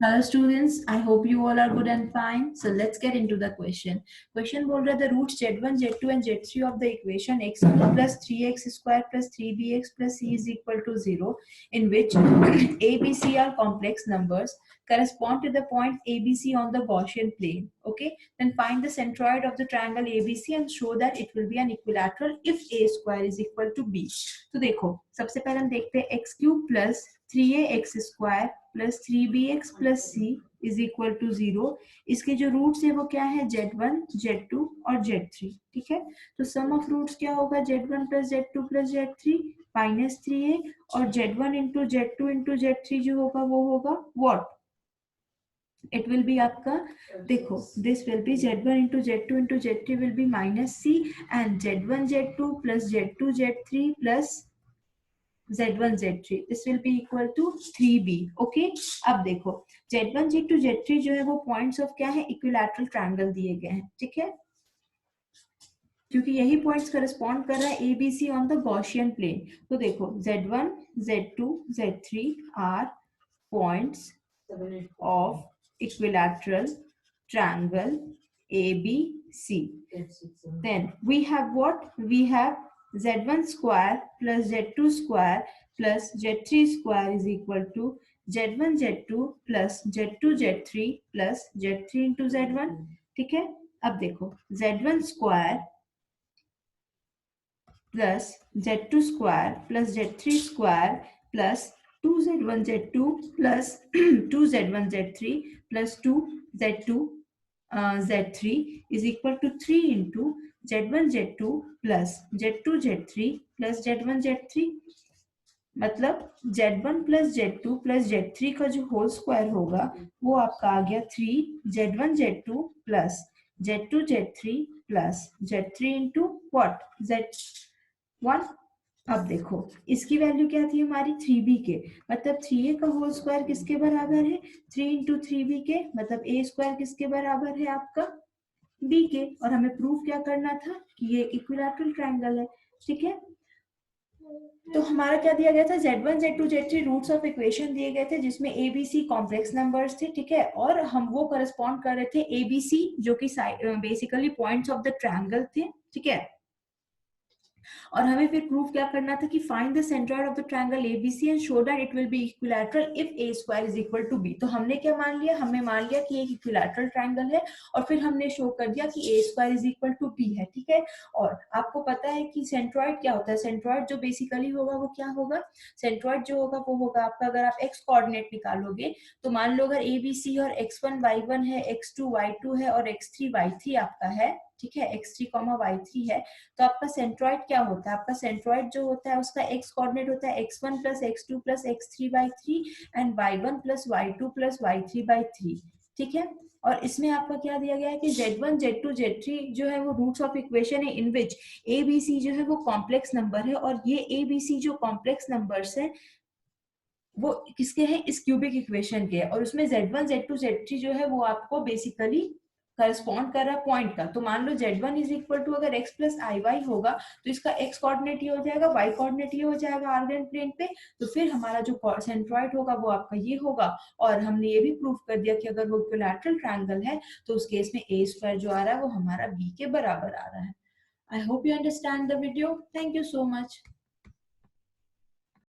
Hello students, I hope you all are good and fine. So let's get into the question. Question बोल रहा है the roots z1, z2 and z3 of the equation x cube plus 3x square plus 3bx plus c is equal to 0 in which a, b, c are complex numbers correspond to the point ABC on the Gaussian plane. Okay, then find the centroid of the triangle ABC and show that it will be an equilateral if a square is equal to b. तो देखो सबसे पहले हम देखते हैं x cube plus 3ax square plus 3bx plus C is equal to 0। इसके जो roots है वो क्या है z1, z2 और z3। ठीक है, तो सम ऑफ रूट्स क्या होगा z1 plus z2 plus z3 minus 3a और z1 into z2 into z3 जो होगा वो होगा व्हाट, इट विल बी आपका, देखो this will be z1 into z2 into z3 will be minus C and z1 z2 plus z2 z3 plus z1 z3 this will be equal to 3b। okay, अब देखो z1 z2 z3 जो है वो points of क्या है, equilateral triangle दिए गए हैं। ठीक है, क्योंकि यही पॉइंट्स करस्पॉन्ड कर रहा है ABC on the Gaussian plane. तो देखो z1 z2 z3 are points of equilateral triangle ABC। then we have what, we have z1 square plus z2 square plus z3 square is equal to z1 z2 plus z2 z3 plus z3 into z1। ठीक है, अब देखो z1 square plus z2 square plus z3 square plus 2z1 z2 plus 2z1 z3 plus 2z2 z3 is equal to 3 into z1 z2 plus z2 z3 plus z1 z3। मतलब z1 plus z2 plus z3 का जो whole square होगा वो आपका आ गया 3 z1 z2 plus z2 z3 plus z3 into what, z1। अब देखो इसकी वैल्यू क्या थी हमारी 3b के, मतलब 3a का होल स्क्वायर किसके बराबर है, 3 इंटू 3b के, मतलब a स्क्वायर किसके बराबर है आपका b के। और हमें प्रूफ क्या करना था कि ये इक्विलैटरल ट्रायंगल है। ठीक है, तो हमारा क्या दिया गया था, z1 z2 z3 roots of equation दिए गए थे जिसमें abc कॉम्प्लेक्स नंबर्स थे। ठीक है, और हम वो करस्पॉन्ड कर रहे थे abc जो कि basically points of the triangle थे। ठीक है, और हमें फिर प्रूफ क्या करना था कि find the centroid of the triangle ABC and show that it will be equilateral if A square is equal to B. तो हमने क्या मान लिया, हमने मान लिया कि एक इक्विलैटरल ट्रायंगल है और फिर हमने शो कर दिया कि A square is equal to B है। ठीक है, और आपको पता है कि सेंट्रॉइड क्या होता है, सेंट्रॉइड जो बेसिकली होगा वो क्या होगा, सेंट्रॉइड जो होगा वो होगा आपका, अगर आप एक्स कोऑर्डिनेट निकालोगे तो मान लो अगर ए बी सी और x1 y1 है, x2 y2 है और x3 y3 आपका है। ठीक है, x3 y3 है, तो आपका सेंट्रॉइड क्या होता है, आपका सेंट्रॉइड जो होता है उसका x कोऑर्डिनेट होता है x1 plus x2 plus x3 by 3 and y1 plus y2 plus y3 by 3। ठीक है, और इसमें आपका क्या दिया गया है कि z1 z2 z3 जो है वो रूट्स ऑफ इक्वेशन है इन विच abc जो है वो कॉम्प्लेक्स नंबर है, और ये abc जो कॉम्प्लेक्स नंबर्स है वो किसके हैं, इस क्यूबिक इक्वेशन के, और उसमें z1 z2 z3 जो है वो आपको बेसिकली करस्पॉन्ड कर रहा है पॉइंट का। तो मान लो z1 इज इक्वल टू अगर x प्लस आई वाई होगा तो इसका x कोऑर्डिनेट ये हो जाएगा, y कोऑर्डिनेट ये हो जाएगा आर्गन प्लेन पे, तो फिर हमारा जो सेंट्रॉइड होगा वो आपका ये होगा। और हमने ये भी प्रूव कर दिया कि अगर वो इक्विलैटरल ट्रायंगल है तो उस केस में a स्क्वायर जो आ रहा है वो हमारा b के बराबर आ रहा है। I hope you understand the video, thank you so much.